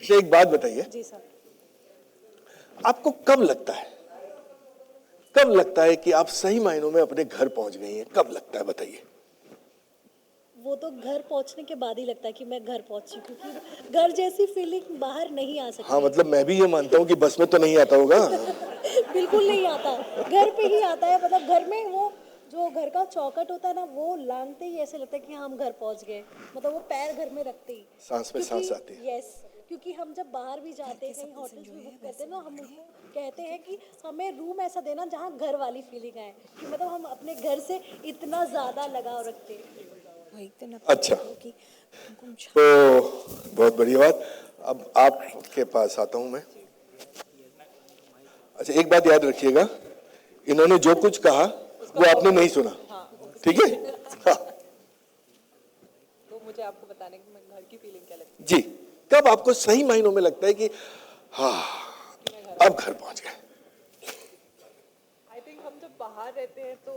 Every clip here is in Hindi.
अच्छा, एक बात बताइए, जी सर। आपको कब लगता है कि आप सही मायनों में अपने घर पहुंच गई हैं? कब लगता है, बताइए। वो तो घर पहुंचने के बाद ही लगता है कि मैं घर पहुंची, क्योंकि घर जैसी फीलिंग बाहर नहीं आ हाँ, सकती। मतलब मैं भी ये मानता हूँ कि बस में तो नहीं आता होगा। बिल्कुल नहीं आता, घर पे ही आता है। मतलब घर में वो जो घर का चौखट होता है ना, वो लांघते ही ऐसे लगता है कि हाँ, हम घर पहुंच गए। मतलब वो पैर घर में रखते ही, सांस में क्योंकि सांस आती है। यस, क्योंकि हम जब बाहर भी जाते हैं, कहीं होटल्स भी बुक करते हैं ना, हम उनको कहते हैं कि हमें रूम ऐसा देना जहाँ घर वाली फीलिंग आए, कि मतलब हम अपने घर से इतना ज्यादा लगाव रखते हैं। अच्छा, तो बहुत बढ़िया बात। अब आपके पास आता हूं मैं। अच्छा, एक बात याद रखिएगा, इन्होंने जो कुछ कहा वो आपने नहीं सुना, ठीक है? हाँ तो मुझे आपको बताने की मैं घर की फीलिंग क्या लगती जी, कब आपको सही मायनों में लगता है कि हाँ, है। अब घर पहुंच गए? आई थिंक हम जब बाहर रहते हैं तो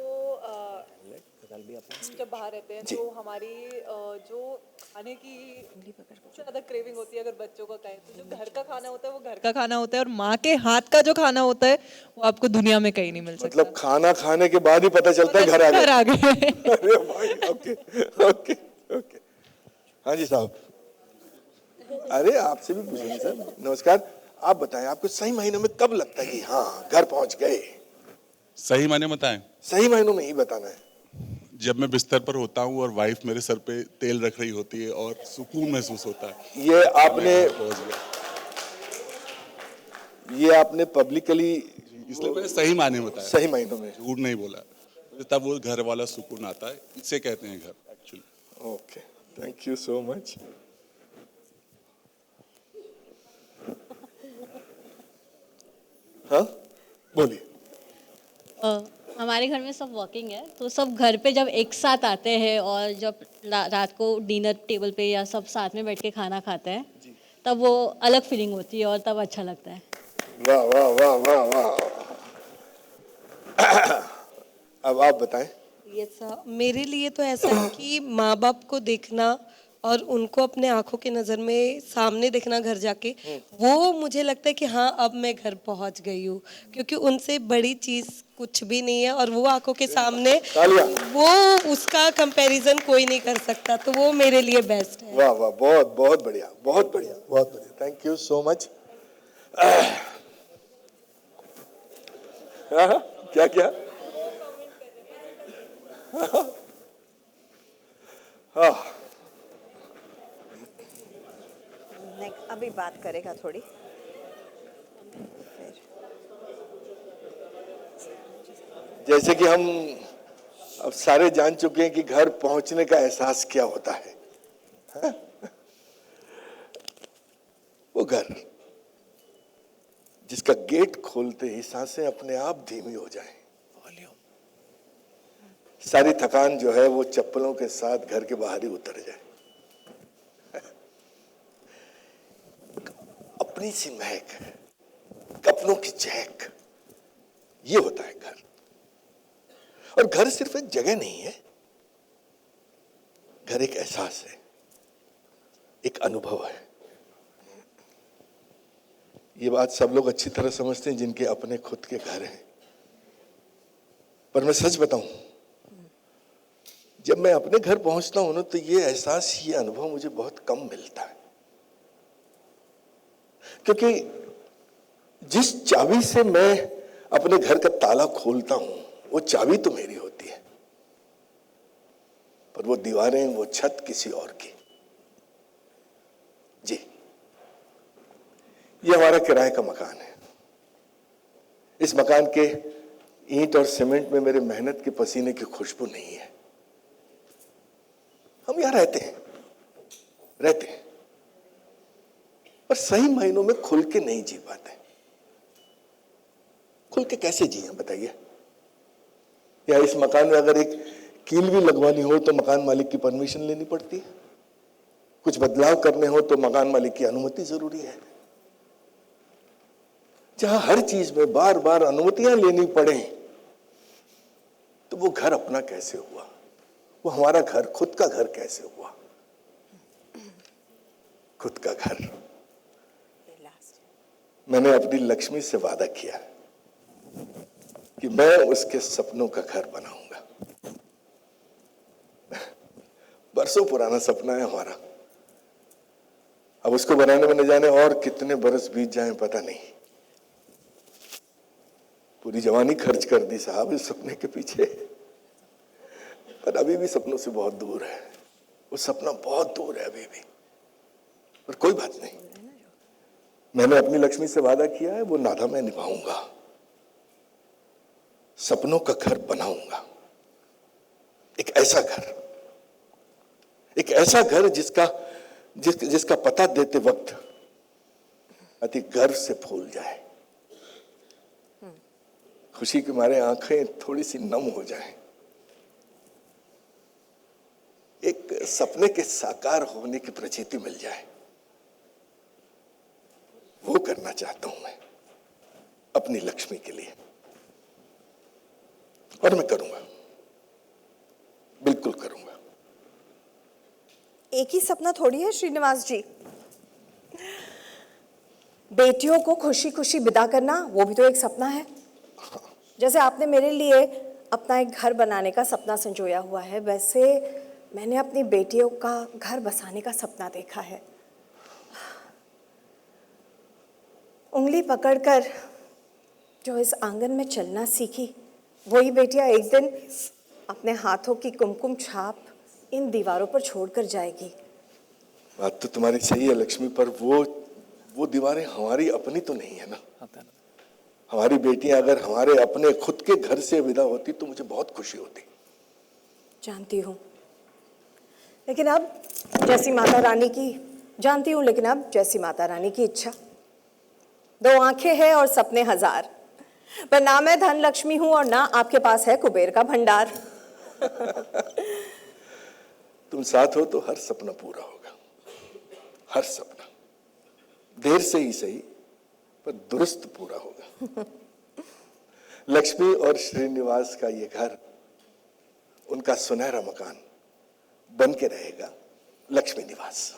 जी, तो हमारी जो खाने की सबसे ज्यादा क्रेविंग होती है। अगर बच्चों का कहें तो जो घर का खाना होता है वो घर का खाना होता है, और माँ के हाथ का जो खाना होता है वो आपको दुनिया में कहीं नहीं मिल सकता। मतलब खाना खाने के बाद ही पता चलता है घर आ घर गए। आ गए। अरे भाई, ओके ओके ओके। हाँ जी साहब, अरे आपसे भी पूछेंगे सर। नमस्कार, आप बताएं, आपको सही मायनों में कब लगता है कि हाँ, घर पहुंच गए? सही मायने बताएं, सही मायनों में ही बताना है। जब मैं बिस्तर पर होता हूँ और वाइफ मेरे सर पे तेल रख रही होती है और सुकून महसूस होता है ये कि मैं आपने घर पहुंच गया। ये आपने पब्लिकली, इसलिए मैंने सही मायने में बताया, सही मायनों में। झूठ नहीं बोला। तो तब वो घर वाला सुकून आता है, इसे कहते हैं घर actually. Okay, thank you so much. हाँ, बोलिए। हमारे घर में सब वर्किंग है, तो सब घर पे जब एक साथ आते हैं और जब रात को डिनर टेबल पे या सब साथ में बैठ के खाना खाते हैं, तब वो अलग फीलिंग होती है और तब अच्छा लगता है। वाह वाह वाह वाह वाह। अब आप बताएं। ये सब मेरे लिए तो ऐसा है कि माँ बाप को देखना और उनको अपने आंखों के नज़र में सामने देखना घर जाके, वो मुझे लगता है कि हाँ, अब मैं घर पहुंच गई हूँ, क्योंकि उनसे बड़ी चीज़ कुछ भी नहीं है। और वो आंखों के सामने, तालियां। वो उसका कंपैरिजन कोई नहीं कर सकता, तो वो मेरे लिए बेस्ट है। वाह वाह, बहुत बहुत बढ़िया, बहुत बढ़िया, बहुत बढ़िया, थैंक यू सो मच। क्या क्या? हाँ, अभी बात करेगा थोड़ी। जैसे कि हम अब सारे जान चुके हैं कि घर पहुंचने का एहसास क्या होता है। हाँ? वो घर जिसका गेट खोलते ही सांसें अपने आप धीमी हो जाएं, सारी थकान जो है वो चप्पलों के साथ घर के बाहर ही उतर जाए, अपनी सी महक, कपड़ों की चहक, ये होता है घर। और घर सिर्फ एक जगह नहीं है, घर एक एहसास है, एक अनुभव है। ये बात सब लोग अच्छी तरह समझते हैं जिनके अपने खुद के घर हैं। पर मैं सच बताऊं, जब मैं अपने घर पहुंचता हूं ना, तो ये एहसास, ये अनुभव मुझे बहुत कम मिलता है। क्योंकि जिस चाबी से मैं अपने घर का ताला खोलता हूं, वो चाबी तो मेरी होती है, पर वो दीवारें, वो छत किसी और की। जी, ये हमारा किराए का मकान है। इस मकान के ईंट और सीमेंट में मेरे मेहनत के पसीने की खुशबू नहीं है। हम यहां रहते हैं, पर सही मायनों में खुल के नहीं जी पाते। खुल के कैसे जिए बताइए? या इस मकान में अगर एक कील भी लगवानी हो तो मकान मालिक की परमिशन लेनी पड़ती है, कुछ बदलाव करने हो तो मकान मालिक की अनुमति जरूरी है। जहां हर चीज में बार बार अनुमतियां लेनी पड़े, तो वो घर अपना कैसे हुआ? वो हमारा घर, खुद का घर कैसे हुआ? खुद का घर मैंने अपनी लक्ष्मी से वादा किया कि मैं उसके सपनों का घर बनाऊंगा। बरसों पुराना सपना है हमारा। अब उसको बनाने में न जाने और कितने बरस बीत जाएं पता नहीं। पूरी जवानी खर्च कर दी साहब इस सपने के पीछे, पर अभी भी सपनों से बहुत दूर है। वो सपना बहुत दूर है अभी भी, पर कोई बात नहीं। मैंने अपनी लक्ष्मी से वादा किया है, वो नादा मैं निभाऊंगा। सपनों का घर बनाऊंगा, एक ऐसा घर जिसका पता देते वक्त अति गर्व से फूल जाए, खुशी के मारे आंखें थोड़ी सी नम हो जाएं, एक सपने के साकार होने की प्रतीति मिल जाए। वो करना चाहता हूं मैं अपनी लक्ष्मी के लिए, और मैं करूंगा, बिल्कुल करूंगा। एक ही सपना थोड़ी है श्रीनिवास जी, बेटियों को खुशी खुशी विदा करना वो भी तो एक सपना है। जैसे आपने मेरे लिए अपना एक घर बनाने का सपना संजोया हुआ है, वैसे मैंने अपनी बेटियों का घर बसाने का सपना देखा है। उंगली पकड़कर जो इस आंगन में चलना सीखी, वही बेटियां एक दिन अपने हाथों की कुमकुम छाप इन दीवारों पर छोड़कर जाएगी। बात तो तुम्हारी सही है लक्ष्मी, पर वो दीवारें हमारी अपनी तो नहीं है ना। हमारी बेटियां अगर हमारे अपने खुद के घर से विदा होती तो मुझे बहुत खुशी होती। जानती हूँ, लेकिन अब जैसी माता रानी की जानती हूँ लेकिन अब जैसी माता रानी की इच्छा। 2 आंखें हैं और सपने हजार, पर ना मैं धन लक्ष्मी हूं और ना आपके पास है कुबेर का भंडार। तुम साथ हो तो हर सपना पूरा होगा, हर सपना, देर से ही सही पर दुरुस्त पूरा होगा। लक्ष्मी और श्रीनिवास का ये घर, उनका सुनहरा मकान बन के रहेगा Lakshmi Niwas.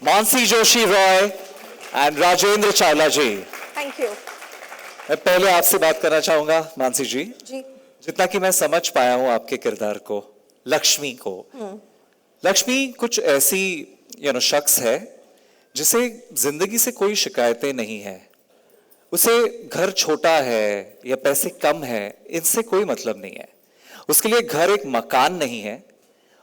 Mansi Joshi Roy and Rajendra Chawla ji, thank you. मैं पहले आपसे बात करना चाहूंगा मानसी जी। जी, जितना कि मैं समझ पाया हूं आपके किरदार को, लक्ष्मी को, लक्ष्मी कुछ ऐसी शख्स है जिसे जिंदगी से कोई शिकायतें नहीं है। उसे घर छोटा है या पैसे कम है, इनसे कोई मतलब नहीं है। उसके लिए घर एक मकान नहीं है,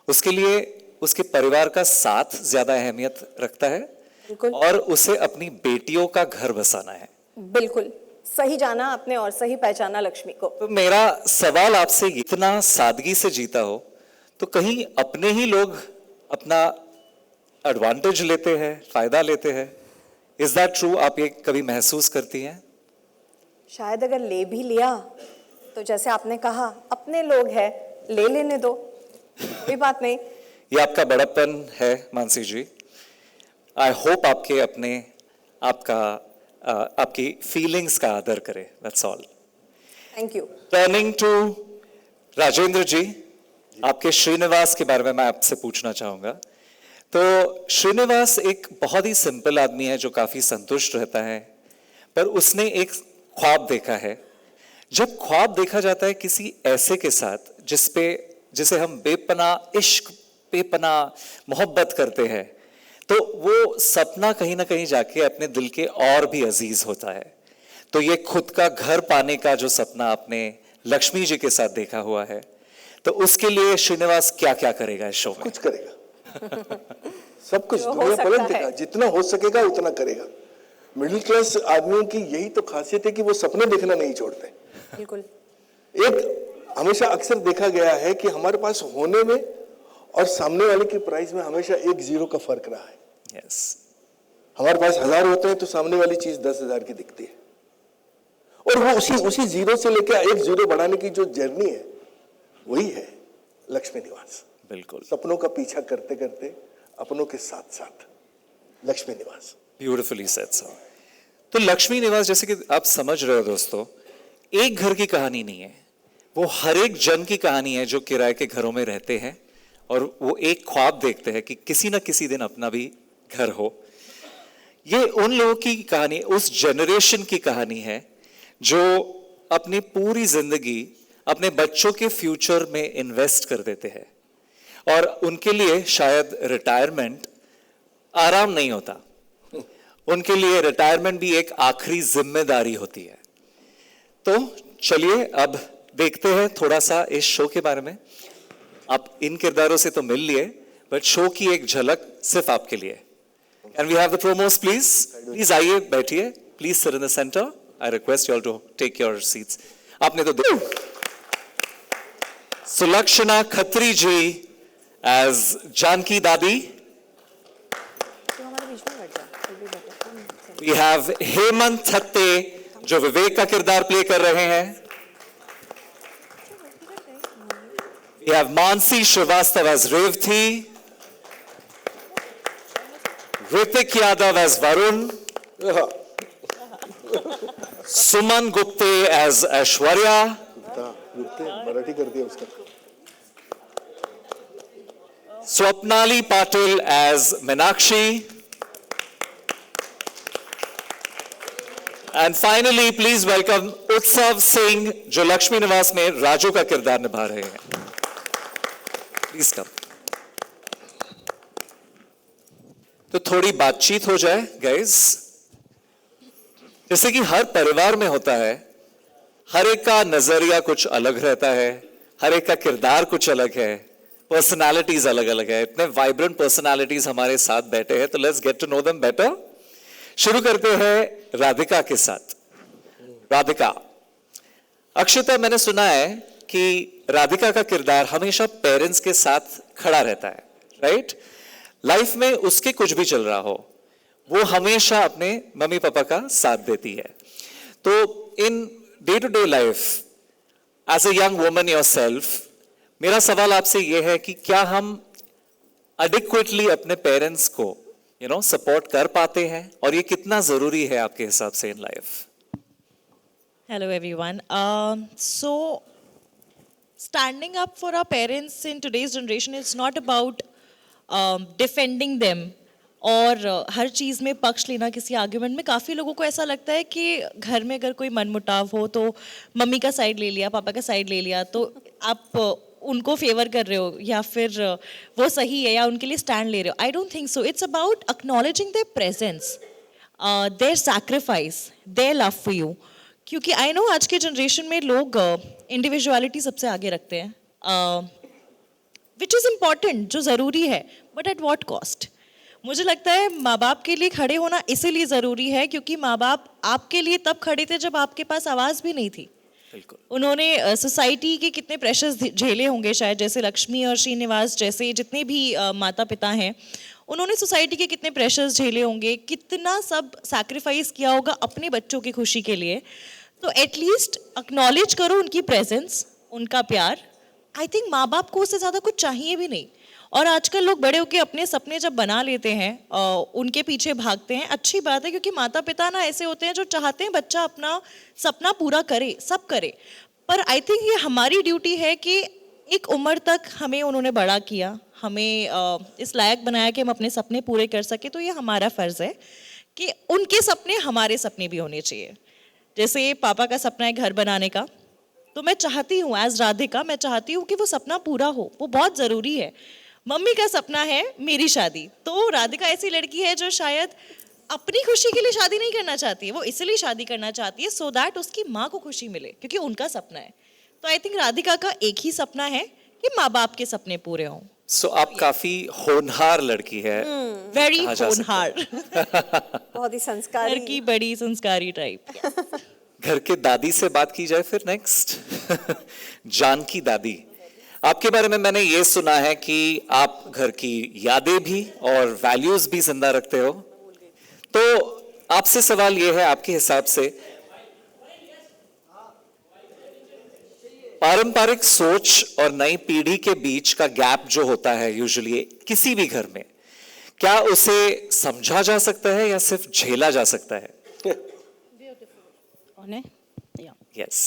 उसके लिए उसके परिवार का साथ ज्यादा अहमियत रखता है, बिल्कुल। और उसे अपनी बेटियों का घर बसाना है। बिल्कुल सही जाना आपने और सही पहचाना लक्ष्मी को। तो मेरा सवाल आपसे, इतना सादगी से जीता हो तो कहीं अपने ही लोग अपना एडवांटेज लेते हैं, फायदा लेते हैं? Is that true? आप ये कभी महसूस करती हैं? शायद अगर ले भी लिया तो जैसे आपने कहा अपने लोग हैं, ले लेने दो, कोई बात नहीं। ये आपका बड़प्पन है मानसी जी। आई होप आपकी फीलिंग्स का आदर करे, that's all. Thank you. Turning to Rajendra ji, आपके श्रीनिवास के बारे में मैं आपसे पूछना चाहूंगा। तो श्रीनिवास एक बहुत ही सिंपल आदमी है जो काफी संतुष्ट रहता है, पर उसने एक ख्वाब देखा है। जब ख्वाब देखा जाता है किसी ऐसे के साथ जिसे हम बेपनाह इश्क, बेपनाह मोहब्बत करते हैं, तो वो सपना कहीं ना कहीं जाके अपने दिल के और भी अजीज होता है। तो ये खुद का घर पाने का जो सपना आपने लक्ष्मी जी के साथ देखा हुआ है, तो उसके लिए श्रीनिवास क्या क्या करेगा इस शो में? कुछ करेगा, सब कुछ जो हो दुनिया सकता पलट है। देगा, जितना हो सकेगा उतना करेगा। मिडिल क्लास आदमियों की यही तो खासियत है कि वो सपने देखना नहीं छोड़ते। बिल्कुल। एक हमेशा अक्सर देखा गया है कि हमारे पास होने में और सामने वाले की प्राइस में हमेशा 1 0 का फर्क रहा है। यस। हमारे पास 1000 होते हैं तो सामने वाली चीज 10,000 की दिखती है, और वो उसी 0 से लेकर 1 0 बढ़ाने की जो जर्नी है वही है लक्ष्मी निवास। बिल्कुल, सपनों का पीछा करते करते अपनों के साथ साथ लक्ष्मी निवास। Beautifully said sir. तो लक्ष्मी निवास, जैसे कि आप समझ रहे हो दोस्तों, एक घर की कहानी नहीं है, वो हर एक जन की कहानी है जो किराए के घरों में रहते हैं और वो एक ख्वाब देखते हैं कि किसी ना किसी दिन अपना भी घर हो। ये उन लोगों की कहानी, उस जनरेशन की कहानी है जो अपनी पूरी जिंदगी अपने बच्चों के फ्यूचर में इन्वेस्ट कर देते हैं और उनके लिए शायद रिटायरमेंट आराम नहीं होता, उनके लिए रिटायरमेंट भी एक आखिरी जिम्मेदारी होती है। तो चलिए अब देखते हैं थोड़ा सा इस शो के बारे में। आप इन किरदारों से तो मिल लिए, बट शो की एक झलक सिर्फ आपके लिए। And we have the promos please. Please आइए, बैठिए, please sit in the centre. I request you all to take your seats. आपने तो सुलक्षणा खत्री जी एज जानकी दादी। वी हैव हेमंत थत्ते जो विवेक का किरदार प्ले कर रहे हैं। We have Mansi Srivastava as Revati, Ritik Yadav as Varun, Suman Gupte as Aishwarya, Marathi कर दिया उसका। Swapnali Patil as Meenakshi, and finally please welcome Utsav Singh जो लक्ष्मी निवास में राजू का किरदार निभा रहे हैं। Please come. तो थोड़ी बातचीत हो जाए गाइस। जैसे कि हर परिवार में होता है, हर एक का नजरिया कुछ अलग रहता है, हर एक का किरदार कुछ अलग है, पर्सनालिटीज अलग अलग है। इतने वाइब्रेंट पर्सनालिटीज हमारे साथ बैठे हैं, तो let's get to know them better. शुरू करते हैं राधिका के साथ। राधिका, अक्षिता, मैंने सुना है कि राधिका का किरदार हमेशा पेरेंट्स के साथ खड़ा रहता है, राइट? लाइफ में उसके कुछ भी चल रहा हो, वो हमेशा अपने मम्मी पापा का साथ देती है। तो in day to day life as a young woman yourself, मेरा सवाल आपसे ये है कि क्या हम एडिक्वेटली अपने पेरेंट्स को सपोर्ट कर पाते हैं, और ये कितना जरूरी है आपके हिसाब से in life? Hello everyone. So standing up for our parents in today's generation is not about defending them और हर चीज़ में पक्ष लेना किसी आर्ग्यूमेंट में। काफ़ी लोगों को ऐसा लगता है कि घर में अगर कोई मनमुटाव हो तो मम्मी का साइड ले लिया, पापा का साइड ले लिया, तो आप उनको फेवर कर रहे हो या फिर वो सही है या उनके लिए स्टैंड ले रहे हो। I don't think so. It's about acknowledging their presence, their sacrifice, their love for you. क्योंकि आई नो आज के जनरेशन में लोग इंडिविजुअलिटी सबसे आगे रखते हैं, विच इज़ इम्पॉर्टेंट, जो ज़रूरी है, बट एट वॉट कॉस्ट। मुझे लगता है माँ बाप के लिए खड़े होना इसीलिए ज़रूरी है क्योंकि माँ बाप आपके लिए तब खड़े थे जब आपके पास आवाज़ भी नहीं थी। उन्होंने सोसाइटी के कितने प्रेशर्स झेले होंगे, शायद जैसे लक्ष्मी और श्रीनिवास जैसे जितने भी माता पिता हैं, उन्होंने सोसाइटी के कितने प्रेशर्स झेले होंगे, कितना सब सैक्रिफाइस किया होगा अपने बच्चों की खुशी के लिए। तो एटलीस्ट एक्नॉलेज करो उनकी प्रेजेंस, उनका प्यार। आई थिंक माँ बाप को उससे ज़्यादा कुछ चाहिए भी नहीं। और आजकल लोग बड़े होकर अपने सपने जब बना लेते हैं, उनके पीछे भागते हैं, अच्छी बात है, क्योंकि माता पिता ना ऐसे होते हैं जो चाहते हैं बच्चा अपना सपना पूरा करे, सब करे। पर आई थिंक ये हमारी ड्यूटी है कि एक उम्र तक हमें उन्होंने बड़ा किया, हमें इस लायक बनाया कि हम अपने सपने पूरे कर सके। तो ये हमारा फ़र्ज़ है कि उनके सपने हमारे सपने भी होने चाहिए। जैसे पापा का सपना है घर बनाने का, तो मैं चाहती हूँ एज राधिका, मैं चाहती हूँ कि वो सपना पूरा हो, वो बहुत ज़रूरी है। मम्मी का सपना है मेरी शादी, तो राधिका ऐसी लड़की है जो शायद अपनी खुशी के लिए शादी नहीं करना चाहती है, वो इसलिए शादी करना चाहती है सो दैट उसकी माँ को खुशी मिले, क्योंकि उनका सपना है। तो आई थिंक राधिका का एक ही सपना है कि माँ बाप के सपने पूरे हों। सो आप काफी होनहार लड़की है। वेरी होनहार। बहुत ही संस्कारी, घर की बड़ी संस्कारी टाइप। घर के दादी से बात की जाए फिर नेक्स्ट। जानकी दादी, आपके बारे में मैंने ये सुना है कि आप घर की यादें भी और वैल्यूज भी जिंदा रखते हो। तो आपसे सवाल ये है, आपके हिसाब से पारंपरिक सोच और नई पीढ़ी के बीच का गैप जो होता है यूजुअली किसी भी घर में, क्या उसे समझा जा सकता है या सिर्फ झेला जा सकता है? Yeah. यस।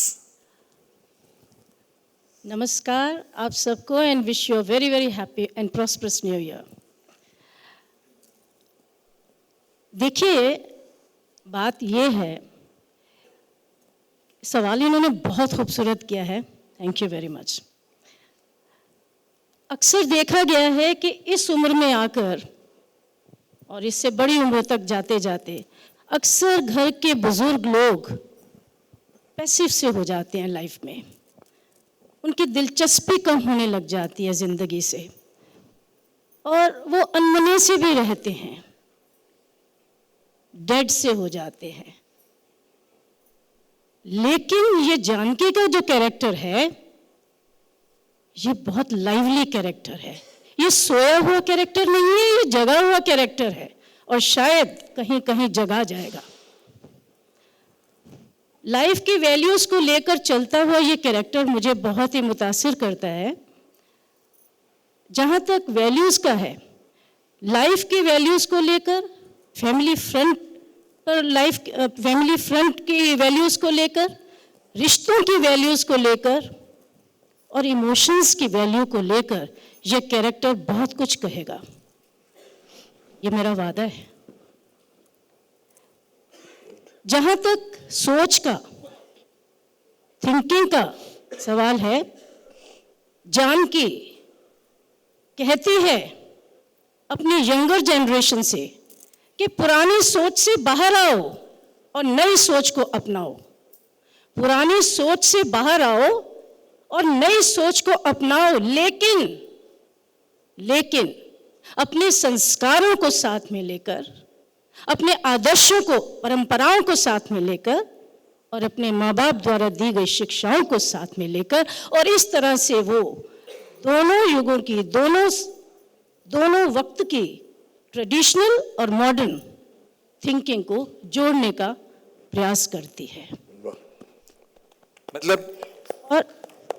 नमस्कार आप सबको and wish you a very very happy and prosperous new year. देखिए बात ये है, सवाल इन्होंने बहुत खूबसूरत किया है, थैंक यू वेरी मच। अक्सर देखा गया है कि इस उम्र में आकर और इससे बड़ी उम्र तक जाते जाते अक्सर घर के बुजुर्ग लोग पैसिव से हो जाते हैं लाइफ में, उनकी दिलचस्पी कम होने लग जाती है ज़िंदगी से और वो अनमने से भी रहते हैं, डेड से हो जाते हैं। लेकिन ये जानकी का जो कैरेक्टर है ये बहुत लाइवली कैरेक्टर है, ये सोया हुआ कैरेक्टर नहीं है, ये जगा हुआ कैरेक्टर है और शायद कहीं कहीं जगा जाएगा। लाइफ की वैल्यूज़ को लेकर चलता हुआ ये कैरेक्टर मुझे बहुत ही मुतासिर करता है। जहाँ तक वैल्यूज़ का है, लाइफ की वैल्यूज़ को लेकर, फैमिली फ्रंट पर फैमिली फ्रंट की वैल्यूज़ को लेकर, रिश्तों की वैल्यूज़ को लेकर और इमोशंस की वैल्यू को लेकर ये कैरेक्टर बहुत कुछ कहेगा, ये मेरा वादा है। जहाँ तक सोच का, थिंकिंग का सवाल है, जानकी कहती है अपनी यंगर जनरेशन से कि पुरानी सोच से बाहर आओ और नई सोच को अपनाओ, पुरानी सोच से बाहर आओ और नई सोच को अपनाओ, लेकिन अपने संस्कारों को साथ में लेकर, अपने आदर्शों को, परंपराओं को साथ में लेकर और अपने माँ बाप द्वारा दी गई शिक्षाओं को साथ में लेकर, और इस तरह से वो दोनों युगों की, दोनों वक्त की ट्रेडिशनल और मॉडर्न थिंकिंग को जोड़ने का प्रयास करती है। मतलब और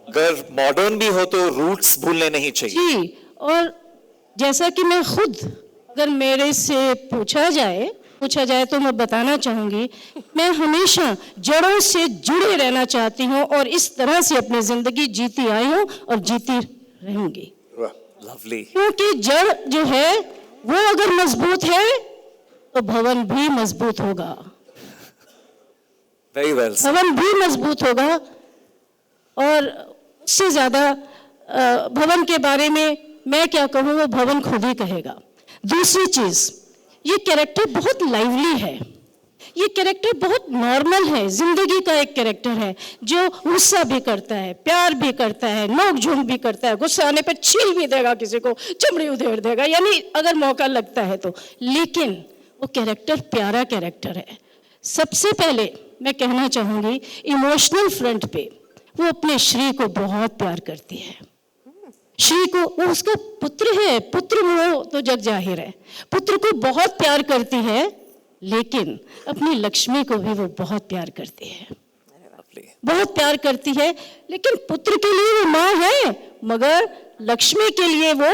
अगर मॉडर्न भी हो तो रूट्स भूलने नहीं चाहिए। जी, और जैसा कि मैं खुद, अगर मेरे से पूछा जाए तो मैं बताना चाहूँगी, मैं हमेशा जड़ों से जुड़े रहना चाहती हूँ और इस तरह से अपनी ज़िंदगी जीती आई हूँ और जीती रहूँगी। लवली। क्योंकि जड़ जो है वो अगर मजबूत है तो भवन भी मजबूत होगा, वेरी वेल। भवन भी मजबूत होगा और उससे ज़्यादा भवन के बारे में मैं क्या कहूँ, वो भवन खुद ही कहेगा। दूसरी चीज़, ये कैरेक्टर बहुत लाइवली है, ये कैरेक्टर बहुत नॉर्मल है, जिंदगी का एक कैरेक्टर है जो गुस्सा भी करता है, प्यार भी करता है, नोक-झोंक भी करता है, गुस्सा आने पे छील भी देगा, किसी को चमड़ी उधेड़ देगा, यानी अगर मौका लगता है तो। लेकिन वो कैरेक्टर प्यारा कैरेक्टर है। सबसे पहले मैं कहना चाहूँगी, इमोशनल फ्रंट पे वो अपने श्री को बहुत प्यार करती है। श्री को, वो उसका पुत्र है, पुत्र मोह तो जग जाहिर है, पुत्र को बहुत प्यार करती है, लेकिन अपनी लक्ष्मी को भी वो बहुत प्यार करती है, बहुत प्यार करती है। लेकिन पुत्र के लिए वो माँ है, मगर लक्ष्मी के लिए वो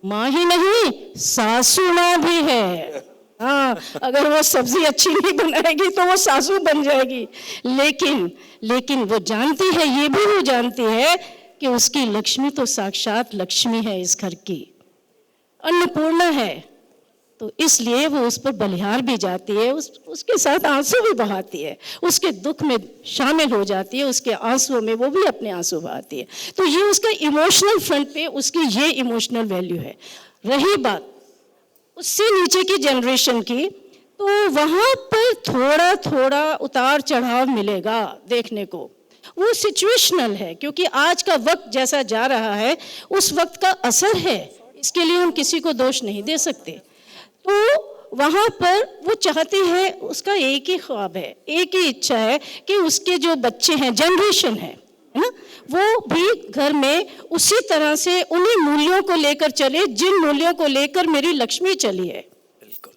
माँ ही नहीं, सासू माँ भी है। हाँ, अगर वो सब्जी अच्छी नहीं बनाएगी तो वो सासू बन जाएगी। लेकिन वो जानती है, ये भी वो जानती है कि उसकी लक्ष्मी तो साक्षात लक्ष्मी है, इस घर की अन्नपूर्णा है, तो इसलिए वो उस पर बलिहार भी जाती है, उसके साथ आंसू भी बहाती है, उसके दुख में शामिल हो जाती है, उसके आंसुओं में वो भी अपने आंसू बहाती है। तो ये उसका इमोशनल फ्रंट पे उसकी ये इमोशनल वैल्यू है। रही बात उससे नीचे की जनरेशन की, तो वहाँ पर थोड़ा थोड़ा उतार चढ़ाव मिलेगा देखने को, वो सिचुएशनल है, क्योंकि आज का वक्त जैसा जा रहा है उस वक्त का असर है, इसके लिए हम किसी को दोष नहीं दे सकते। तो वहाँ पर वो चाहती है, उसका एक ही ख्वाब है, एक ही इच्छा है कि उसके जो बच्चे हैं, जनरेशन है ना, वो भी घर में उसी तरह से उन्हीं मूल्यों को लेकर चले जिन मूल्यों को लेकर मेरी लक्ष्मी चली है।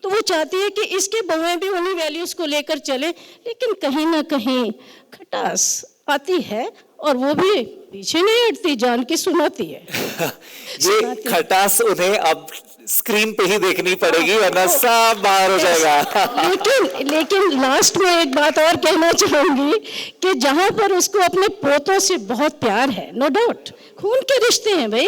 तो वो चाहती है कि इसके बहुएं भी उन्हीं वैल्यूज को लेकर चले, लेकिन कहीं ना कहीं खटास आती है और वो भी पीछे नहीं हटती, जान के सुनाती है। ये खटास उन्हें अब स्क्रीन पे ही देखनी पड़ेगी वरना सब बाहर हो जाएगा। लेकिन लास्ट में एक बात और कहना चाहूंगी कि जहां पर उसको अपने पोतों से बहुत प्यार है, नो डाउट, खून के रिश्ते हैं भाई,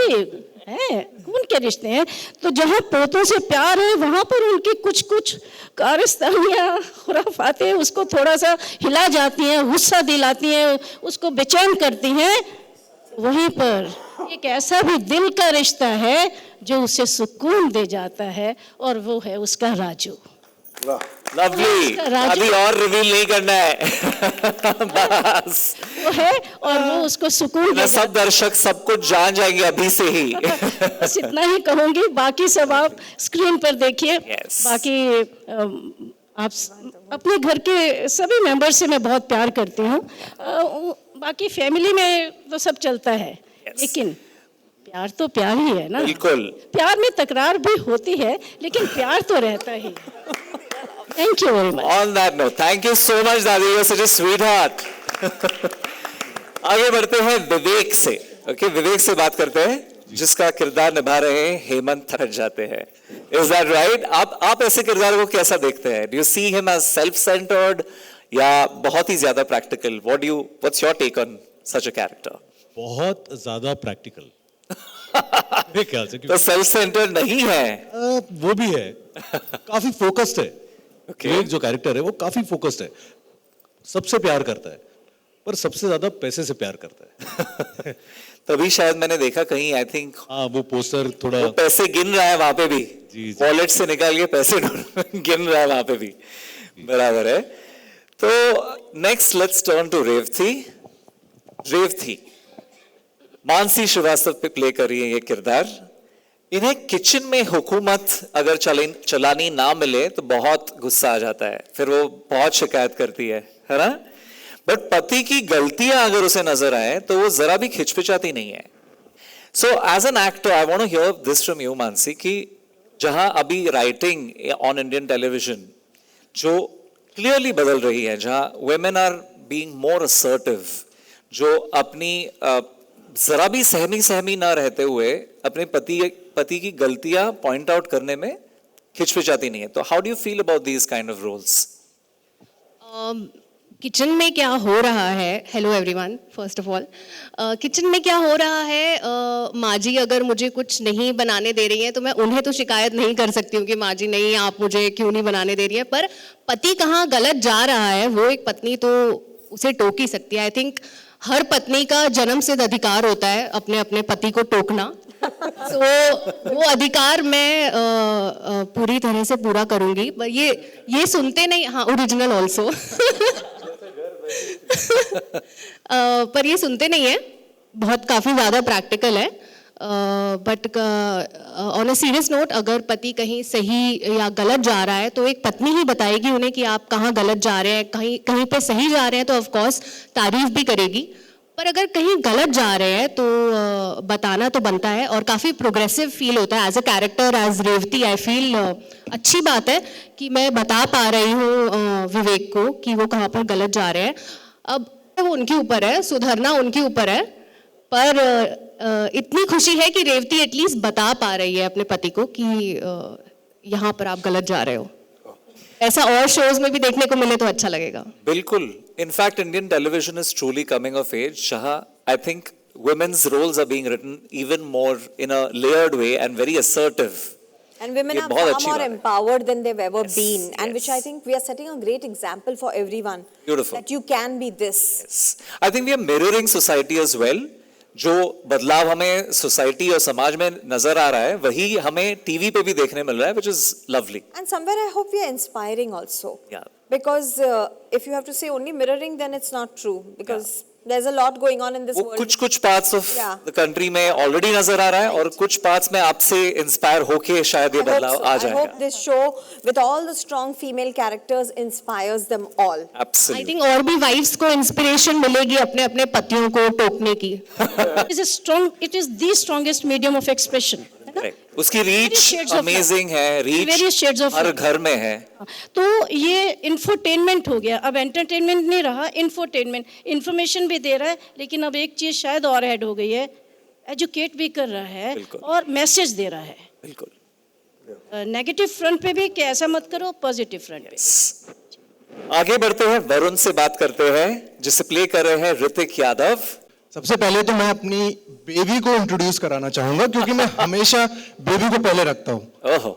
है खून के रिश्ते हैं, तो जहां पोतों से प्यार है वहां पर उनकी कुछ कुछ कारस्तानियां खुराफातें उसको थोड़ा सा हिला जाती हैं, गुस्सा दिलाती हैं, उसको बेचैन करती हैं। वहीं पर एक ऐसा भी दिल का रिश्ता है जो उसे सुकून दे जाता है, और वो है उसका राजू। लवली, अभी और रिवील नहीं करना है। बस वो है, और वो उसको सुकून दे सब दर्शक सब कुछ जान जाएंगे अभी से ही। बस इतना ही कहूंगी, बाकी सब आप स्क्रीन पर देखिए। बाकी आप अपने घर के सभी मेंबर से मैं बहुत प्यार करती हूँ, बाकी फैमिली में तो सब चलता है, लेकिन प्यार तो प्यार ही है ना। बिल्कुल, प्यार में तकरार भी होती है लेकिन प्यार तो रहता ही। Thank you very much. On that note, thank you so much दादी, you are such a sweet heart. आगे बढ़ते हैं विवेक से। ओके, विवेक से बात करते हैं जिसका किरदार निभा रहे हैं हेमंत थक जाते हैं। Is that right? आप ऐसे किरदार को कैसा देखते हैं? Do you see him as self centred या बहुत ही ज्यादा practical? What's your take on such a character? बहुत ज्यादा प्रैक्टिकल मेरे ख्याल से। तो सेल्फ सेंटर्ड नहीं है? वो भी है, काफी फोकस्ड है। विवेक जो कैरेक्टर है वो काफी फोकस्ड है, सबसे प्यार करता है, पर सबसे ज्यादा पैसे से प्यार करता है। तभी शायद मैंने देखा कहीं, आई थिंक, हाँ, वो पोस्टर थोड़ा, वो पैसे गिन रहा है वहां पे भी, वॉलेट से निकाल के पैसे गिन रहा है वहां पे भी। बराबर है। तो next let's turn to Revati. Revati Mansi Srivastava पे प्ले कर रही है ये किरदार। इन्हें किचन में हुकूमत अगर चलानी ना मिले तो बहुत गुस्सा आ जाता है, फिर वो बहुत शिकायत करती है ना। बट पति की गलतियां अगर उसे नजर आए तो वो जरा भी खिचपिचाती नहीं है। So as an actor I want to hear this from you Mansi, कि जहां अभी राइटिंग ऑन इंडियन टेलीविजन जो क्लियरली बदल रही है, जहां women are being more assertive, जो अपनी जरा भी सहमी ना रहते हुए अपने पति की गलतियां पॉइंट आउट करने में हिचकिचाती नहीं है। तो how do you feel about these kind of roles? Kitchen में क्या हो रहा है, hello everyone, first of all, kitchen में क्या हो रहा है, माँ जी अगर मुझे कुछ नहीं बनाने दे रही हैं तो मैं उन्हें तो शिकायत नहीं कर सकती हूँ कि माँ जी नहीं, आप मुझे क्यों नहीं बनाने दे रही है, पर पति कहाँ गलत जा रहा है वो एक पत्नी तो उसे टोक ही सकती है। आई थिंक हर पत्नी का जन्म सिद्ध अधिकार होता है अपने अपने पति को टोकना। तो वो अधिकार मैं पूरी तरह से पूरा करूंगी। पर ये सुनते नहीं, हाँ ओरिजिनल ऑल्सो। पर ये सुनते नहीं है, बहुत काफी ज्यादा प्रैक्टिकल है। But on a serious note, अगर पति कहीं सही या गलत जा रहा है तो एक पत्नी ही बताएगी उन्हें कि आप कहाँ गलत जा रहे हैं, कहीं पे सही जा रहे हैं तो ऑफ कोर्स तारीफ भी करेगी, पर अगर कहीं गलत जा रहे हैं तो बताना तो बनता है। और काफ़ी प्रोग्रेसिव फील होता है as a character, as Revati. I feel अच्छी बात है कि मैं बता पा रही हूँ विवेक को कि वो कहाँ पर गलत जा रहे हैं। अब वो उनके ऊपर है, सुधरना उनके ऊपर है, पर इतनी खुशी है कि रेवती एटलीस्ट बता पा रही है अपने पति को कि यहाँ पर आप गलत जा रहे हो। ऐसा और शोज में भी देखने को मिले तो अच्छा लगेगा। बिल्कुल। In fact Indian television is truly coming of age, जहां I think women's roles are being written even more in a layered way and very assertive. And women are far more empowered than they've ever been, and which I think we are setting a great example for everyone. Beautiful. That you can be this. Yes. I think we are mirroring society as well. जो बदलाव हमें सोसाइटी और समाज में नजर आ रहा है वही हमें टीवी पे भी देखने मिल रहा है, which is lovely. And somewhere I hope we are inspiring also. Yeah. Because if you have to say only mirroring, then it's not true. Because there's a lot going on in this world. कुछ parts of the country में already नजर आ रहा है, और कुछ parts में आपसे इंस्पायर होके शायद ये बदलाव आ जाएगा. I hope this show with all the strong female characters inspires them all. Absolutely. I think और भी wives को inspiration मिलेगी अपने अपने पतियों को टोकने की. It is the strongest medium of expression. उसकी रीच अमेजिंग है, रीच हर घर में है। तो ये इंफोटेनमेंट हो गया, अब एंटरटेनमेंट नहीं रहा, इंफोटेनमेंट। इंफॉर्मेशन भी दे रहा है, लेकिन अब एक चीज शायद और ऐड हो गई है, एजुकेट भी कर रहा है और मैसेज दे रहा है। बिल्कुल। नेगेटिव फ्रंट पे भी कि ऐसा मत करो, पॉजिटिव फ्रंट पे। आगे बढ़ते हैं, वरुण से बात करते हैं जिसे प्ले कर रहे हैं ऋतिक यादव। सबसे पहले तो मैं अपनी बेबी को इंट्रोड्यूस कराना चाहूंगा क्योंकि मैं हमेशा बेबी को पहले रखता हूँ। ओहो,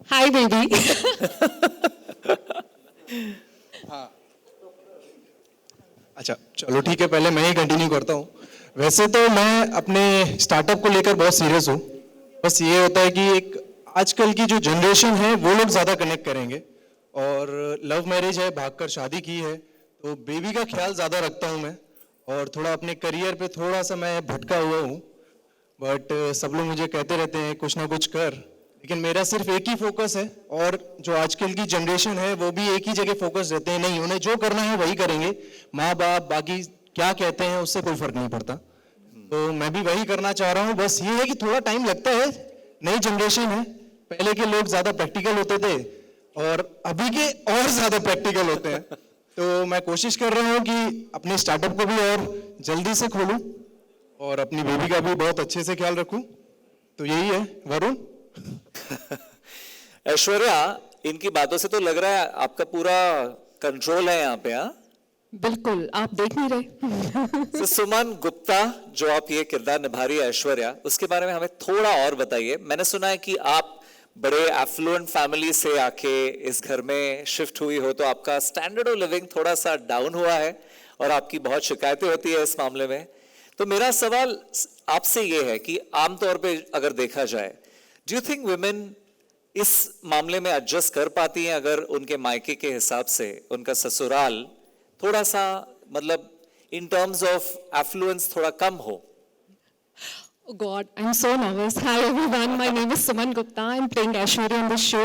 हाय बेबी। अच्छा चलो ठीक है, पहले मैं ही कंटिन्यू करता हूँ। वैसे तो मैं अपने स्टार्टअप को लेकर बहुत सीरियस हूँ। बस ये होता है कि एक आजकल की जो जनरेशन है वो लोग ज्यादा कनेक्ट करेंगे, और लव मैरिज है, भागकर शादी की है, तो बेबी का ख्याल ज्यादा रखता हूँ मैं, और थोड़ा अपने करियर पे थोड़ा सा मैं भटका हुआ हूँ। बट सब लोग मुझे कहते रहते हैं कुछ ना कुछ कर, लेकिन मेरा सिर्फ एक ही फोकस है, और जो आजकल की जनरेशन है वो भी एक ही जगह फोकस रहते हैं, नहीं उन्हें जो करना है वही करेंगे, माँ बाप बाकी क्या कहते हैं उससे कोई फर्क नहीं पड़ता। तो मैं भी वही करना चाह रहा हूँ। बस ये है कि थोड़ा टाइम लगता है, नई जनरेशन है, पहले के लोग ज्यादा प्रैक्टिकल होते थे और अभी के और ज्यादा प्रैक्टिकल होते हैं। तो मैं कोशिश कर रहा हूँ कि अपने स्टार्टअप को भी और जल्दी से खोलूं और अपनी बेबी का भी बहुत अच्छे से ख्याल रखूं। तो यही है वरुण। ऐश्वर्या, इनकी बातों से तो लग रहा है आपका पूरा कंट्रोल है यहाँ पे। हाँ बिल्कुल, आप देख नहीं रहे। तो सुमन गुप्ता, जो आप ये किरदार निभा रही है ऐश्वर्या, उसके बारे में हमें थोड़ा और बताइए। मैंने सुना है कि आप बड़े एफ्लुएंट फैमिली से आके इस घर में शिफ्ट हुई हो, तो आपका स्टैंडर्ड ऑफ लिविंग थोड़ा सा डाउन हुआ है और आपकी बहुत शिकायतें होती है इस मामले में। तो मेरा सवाल आपसे ये है कि आमतौर पे अगर देखा जाए, डू यू थिंक वुमेन इस मामले में एडजस्ट कर पाती हैं अगर उनके मायके के हिसाब से उनका ससुराल थोड़ा सा मतलब इन टर्म्स ऑफ एफ्लुएंस थोड़ा कम हो? Oh God, I'm so nervous. Hi everyone, my name is Suman Gupta. I'm playing Aishwarya on this show,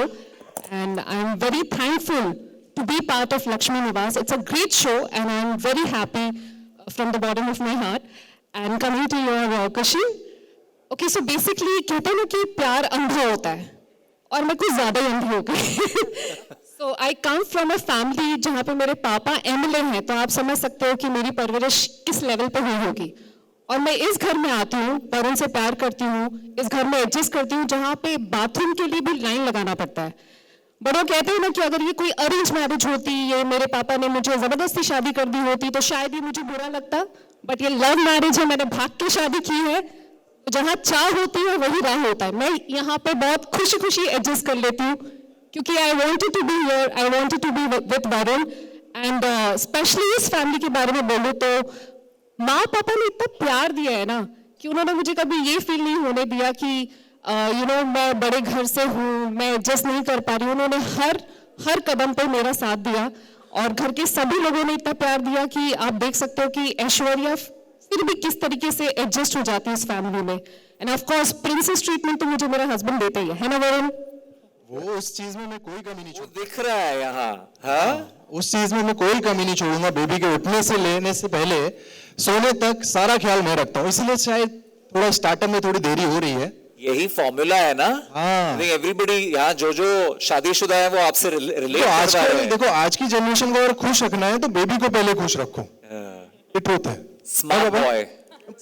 and I'm very thankful to be part of Lakshmi Niwas. It's a great show, and I'm very happy from the bottom of my heart. And coming to your question, okay, so basically कहते हैं ना कि प्यार अंधा होता है, और मैं कुछ ज़्यादा ही अंधी हो गई। So I come from a family जहाँ पे मेरे पापा MLA हैं, तो आप समझ सकते हो कि मेरी परवरिश किस लेवल पे हुई होगी। और मैं इस घर में आती हूँ, वरुण से प्यार करती हूँ, इस घर में एडजस्ट करती हूँ जहाँ पे बाथरूम के लिए भी लाइन लगाना पड़ता है। बड़ों कहते हैं ना कि अगर ये कोई अरेंज मैरिज होती, ये मेरे पापा ने मुझे जबरदस्ती शादी कर दी होती तो शायद ये मुझे बुरा लगता, बट ये लव मैरिज है, मैंने भाग के शादी की है, तो जहाँ चाह होती है वही राह होता है। मैं यहाँ पे बहुत खुशी खुशी एडजस्ट कर लेती हूँ क्योंकि I wanted to be here, I wanted to be with Varun, and specially इस फैमिली के बारे में बोलूँ तो माँ पापा ने इतना प्यार दिया है ना कि उन्होंने मुझे कभी ये फील नहीं होने दिया कि मैं बड़े घर से हूँ, मैं एडजस्ट नहीं कर पा रही हूँ। उन्होंने हर कदम पे मेरा साथ दिया, और घर के सभी लोगों ने इतना प्यार दिया कि आप देख सकते हो कि ऐश्वर्या फिर भी किस तरीके से एडजस्ट हो जाती है इस फैमिली में। End of course princess treatment तो मुझे मेरा हस्बैंड देता ही है ना वरुण? वो उस चीज में मैं कोई कमी नहीं छोड़ूंगा। दिख रहा है यहाँ। हाँ, उस चीज में मैं कोई कमी नहीं छोड़ूंगा। बेबी के उठने से लेने से पहले सोने तक सारा ख्याल मैं रखता हूँ, इसलिए शायद थोड़ा स्टार्टअप में थोड़ी देरी हो रही है। यही फॉर्मूला है ना? हाँ, एवरीबडी यहाँ जो शादीशुदा है वो आपसे रिलेट तो कर रहा है। देखो आज की जनरेशन को अगर खुश रखना है तो बेबी को पहले खुश रखो, ये ट्रूथ है। Smart boy.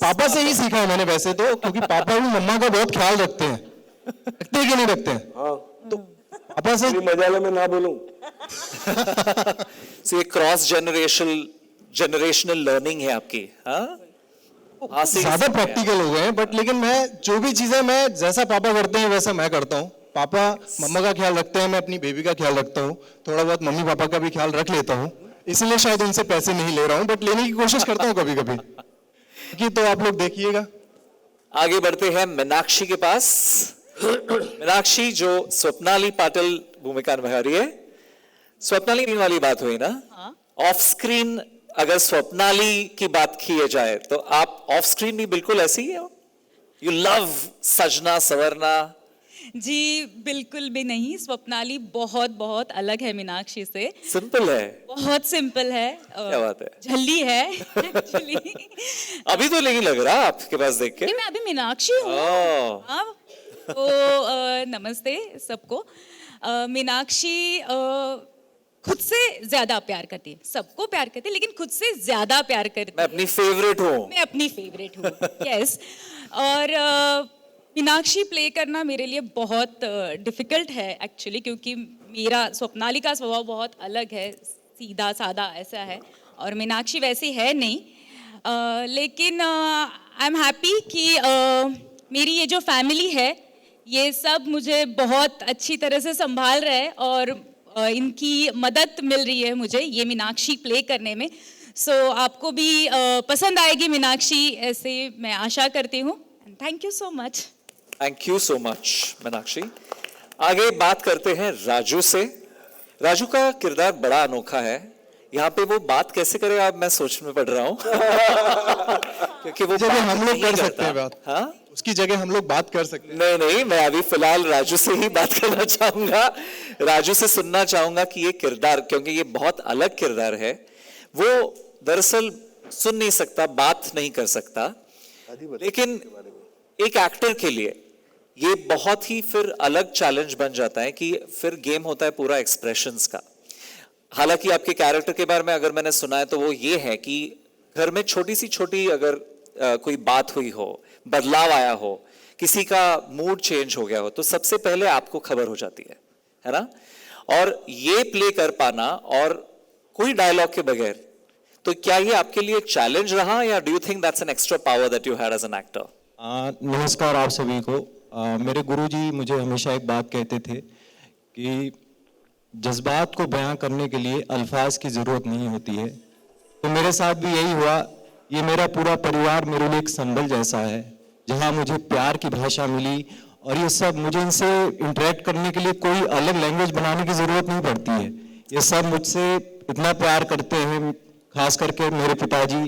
पापा से ही सीखा है मैंने वैसे तो, क्योंकि पापा भी मम्मा का बहुत ख्याल रखते हैं। रखते हैं कि नहीं रखते हैं? हाँ, तो पापा से मजाले में ना बोलूं। So ये क्रॉस जनरेशनल लर्निंग है आपकी। हाँ, ज्यादा प्रैक्टिकल हो गए हैं, बट लेकिन मैं जो भी चीजें मैं जैसा पापा करते हैं वैसा मैं करता हूँ। पापा मम्मा का ख्याल रखते हैं, मैं अपनी बेबी का ख्याल रखता हूँ, थोड़ा बहुत मम्मी पापा का भी ख्याल रख लेता हूँ, इसलिए शायद उनसे पैसे नहीं ले रहा हूँ, बट लेने की कोशिश करता हूँ कभी कभी कि तो आप लोग देखिएगा। आगे बढ़ते हैं मीनाक्षी के पास। मीनाक्षी जो स्वप्नाली पाटिल भूमिका निभा रही है। स्वप्नाली वाली बात हुई ना? ऑफ स्क्रीन अगर स्वप्नाली की बात की जाए तो आप ऑफ स्क्रीन भी बिल्कुल ऐसी ही हो? यू लव सजना सवरना? जी बिल्कुल भी नहीं। स्वप्नाली बहुत बहुत अलग है मीनाक्षी से। सिंपल है, बहुत सिंपल है। क्या बात है, झल्ली है एक्चुअली। अभी तो नहीं लग रहा आपके पास देख के। मैं अभी मीनाक्षी हूँ। तो नमस्ते सबको। मीनाक्षी खुद से ज्यादा प्यार करती है, सबको प्यार करती है, लेकिन खुद से ज्यादा प्यार करती है। मैं अपनी फेवरेट हूँ। मैं अपनी फेवरेट हूँ, यस। और मीनाक्षी प्ले करना मेरे लिए बहुत डिफ़िकल्ट है एक्चुअली, क्योंकि मेरा स्वप्नाली का स्वभाव बहुत अलग है, सीधा साधा ऐसा है, और मीनाक्षी वैसी है नहीं। लेकिन आई एम हैप्पी कि मेरी ये जो फैमिली है ये सब मुझे बहुत अच्छी तरह से संभाल रहा है, और इनकी मदद मिल रही है मुझे ये मीनाक्षी प्ले करने में। सो आपको भी पसंद आएगी मीनाक्षी, ऐसे मैं आशा करती हूँ। Thank you so much. Thank you so much Meenakshi. आगे बात करते हैं राजू से। राजू का किरदार बड़ा अनोखा है, यहाँ पे वो बात कैसे करेगा अब मैं सोच में पड़ रहा हूँ क्योंकि वो जगह हम लोग नहीं कर करता। सकते हैं बात। हाँ, उसकी जगह हम लोग बात कर सकते हैं। नहीं नहीं, मैं अभी फिलहाल राजू से ही बात करना चाहूंगा। राजू से सुनना चाहूंगा कि ये किरदार, क्योंकि ये बहुत अलग किरदार है, वो दरअसल सुन नहीं सकता, बात नहीं कर सकता, लेकिन एक एक्टर के लिए ये बहुत ही फिर अलग चैलेंज बन जाता है कि फिर गेम होता है पूरा एक्सप्रेशंस का। हालांकि आपके कैरेक्टर के बारे में अगर मैंने सुना है तो वो ये है कि घर में छोटी सी छोटी अगर कोई बात हुई हो, बदलाव आया हो, किसी का मूड चेंज हो गया हो, तो सबसे पहले आपको खबर हो जाती है ना? और ये प्ले कर पाना और कोई डायलॉग के बगैर, तो क्या ये आपके लिए चैलेंज रहा, या do you think that's an extra power that you had as an actor? नमस्कार आप सभी को। मेरे गुरुजी मुझे हमेशा एक बात कहते थे कि जज्बात को बयां करने के लिए अल्फाज की ज़रूरत नहीं होती है। तो मेरे साथ भी यही हुआ। ये मेरा पूरा परिवार मेरे लिए एक संबल जैसा है, जहां मुझे प्यार की भाषा मिली, और ये सब मुझे इनसे इंटरेक्ट करने के लिए कोई अलग लैंग्वेज बनाने की ज़रूरत नहीं पड़ती है। ये सब मुझसे इतना प्यार करते हैं, खास करके मेरे पिताजी,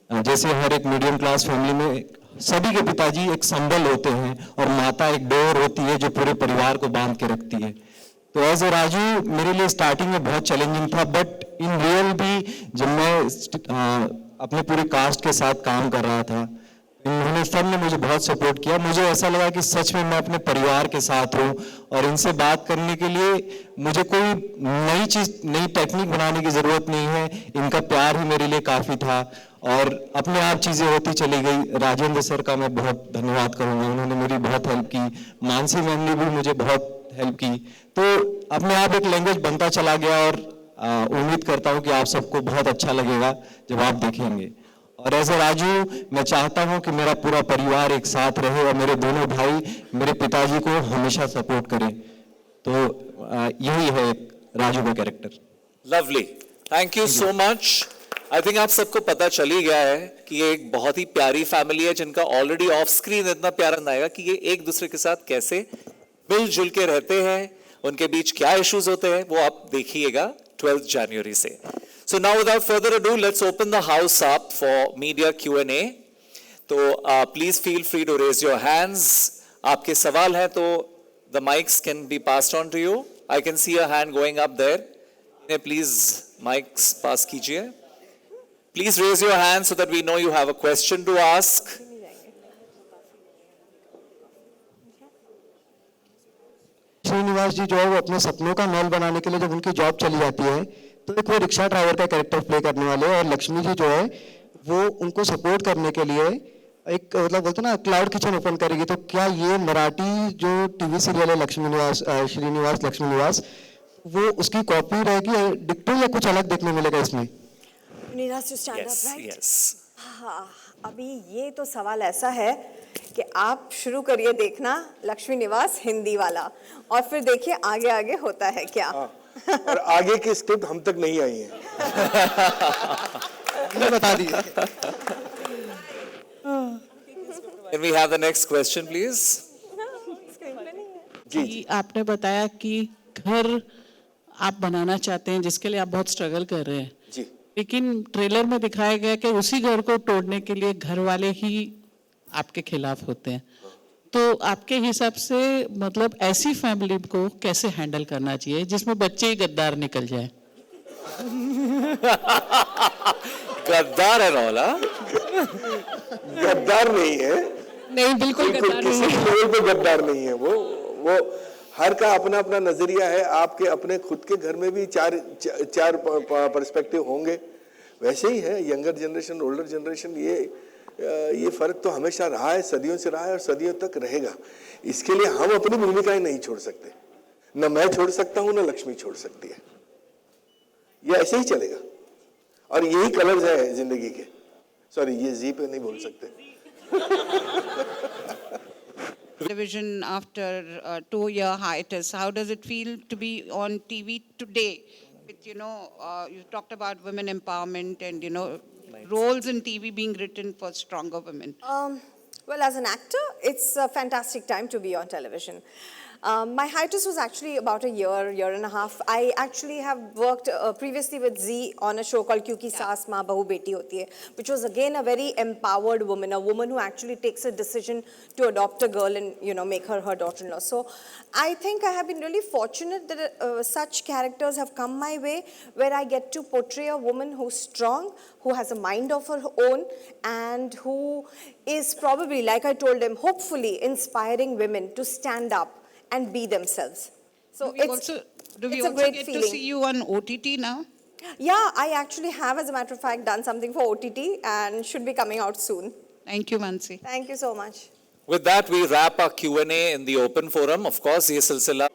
जैसे हर एक मीडियम क्लास फैमिली में सभी के पिताजी एक संबल होते हैं, और माता एक डोर होती है जो पूरे परिवार को बांध के रखती है। तो एज ए राजू मेरे लिए स्टार्टिंग में बहुत चैलेंजिंग था, बट इन रियल भी जब मैं अपने पूरे कास्ट के साथ काम कर रहा था, इन्होंने सब ने मुझे बहुत सपोर्ट किया। मुझे ऐसा लगा कि सच में मैं अपने परिवार के साथ हूँ, और इनसे बात करने के लिए मुझे कोई नई चीज़, नई टेक्निक बनाने की ज़रूरत नहीं है। इनका प्यार ही मेरे लिए काफ़ी था, और अपने आप चीज़ें होती चली गई। राजेंद्र सर का मैं बहुत धन्यवाद करूँगा, उन्होंने मेरी बहुत हेल्प की। मानसी मैम ने भी मुझे बहुत हेल्प की। तो अपने आप एक लैंग्वेज बनता चला गया, और उम्मीद करता हूँ कि आप सबको बहुत अच्छा लगेगा जब आप देखेंगे। और एज ए राजू मैं चाहता हूँ कि मेरा पूरा परिवार एक साथ रहे, और मेरे दोनों भाई मेरे पिताजी को हमेशा सपोर्ट करें। तो यही है राजू का character. Lovely, thank you so much. I think आप सबको पता चल ही गया है कि ये एक बहुत ही प्यारी फैमिली है, जिनका ऑलरेडी ऑफ स्क्रीन इतना प्यार आएगा कि ये एक दूसरे के साथ कैसे मिलजुल के रहते हैं, उनके बीच क्या इश्यूज होते हैं, वो आप देखिएगा 12th जनवरी से। So now without further ado, let's open the house up for media Q&A. तो please feel free to raise your hands. आपके सवाल हैं तो the mics can be passed on to you. I can see a hand going up there. Please mics pass कीजिए. Please raise your hand so that we know you have a question to ask. Srinivas जी जो है वो अपने सपनों का महल बनाने के लिए जब उनकी जॉब चली जाती है, तो एक वो रिक्शा ड्राइवर का कैरेक्टर प्ले करने वाले, और लक्ष्मी जी जो है वो उनको सपोर्ट करने के लिए एक मतलब बोलते ना क्लाउड किचन ओपन करेगी। तो क्या ये मराठी जो टीवी सीरियल है लक्ष्मी निवास, श्रीनिवास लक्ष्मी निवास, वो उसकी कॉपी रहेगी डिक्टो, या कुछ अलग देखने मिलेगा इसमें? हाँ, अभी ये तो सवाल ऐसा है कि आप शुरू करिए देखना लक्ष्मी निवास हिंदी वाला, और फिर देखिए आगे आगे होता है क्या। और आगे की स्क्रिप्ट हम तक नहीं आई है। बता दीजिए। Can we have the next question, please? जी, आपने बताया कि घर आप बनाना चाहते हैं, जिसके लिए आप बहुत स्ट्रगल कर रहे हैं जी। लेकिन ट्रेलर में दिखाया गया कि उसी घर को तोड़ने के लिए घर वाले ही आपके खिलाफ होते हैं। तो आपके हिसाब से मतलब ऐसी फैमिली को कैसे हैंडल करना चाहिए जिसमें बच्चे ही गद्दार निकल जाए? गद्दार है रौला? गद्दार नहीं है, नहीं बिल्कुल गद्दार नहीं किसी है। लेवल पे गद्दार नहीं है। वो हर का अपना अपना नजरिया है। आपके अपने खुद के घर में भी चार पर्सपेक्टिव होंगे, वैसे ही है। यंगर जनरेशन, ओल्डर जनरेशन, ये ये फर्क तो हमेशा रहा है, सदियों से रहा है और सदियों तक रहेगा। इसके लिए हम अपनी भूमिकाएं नहीं छोड़ सकते, न मैं छोड़ सकता हूं, न लक्ष्मी छोड़ सकती है। ये ऐसे ही चलेगा और यही कलर्स है जिंदगी के। सॉरी, ये जी पे नहीं बोल सकते। Television after a 2-year hiatus, how does it feel to be on TV today? With, you talked about women empowerment and, roles in TV being written for stronger women. Well, as an actor, it's a fantastic time to be on television. My hiatus was actually about a year and a half. I actually have worked previously with Zee on a show called Kyunki Saas Maa Bahu Beti Hoti Hai, which was again a very empowered woman, a woman who actually takes a decision to adopt a girl and, make her daughter-in-law. So I think I have been really fortunate that such characters have come my way, where I get to portray a woman who's strong, who has a mind of her own, and who is probably, like I told them, hopefully inspiring women to stand up and be themselves. So do we also get to see you on OTT now? Yeah, I actually have, as a matter of fact, done something for OTT and should be coming out soon. Thank you, Mansi. Thank you so much. With that, we wrap our Q&A in the open forum. Of course, ये सिलसिला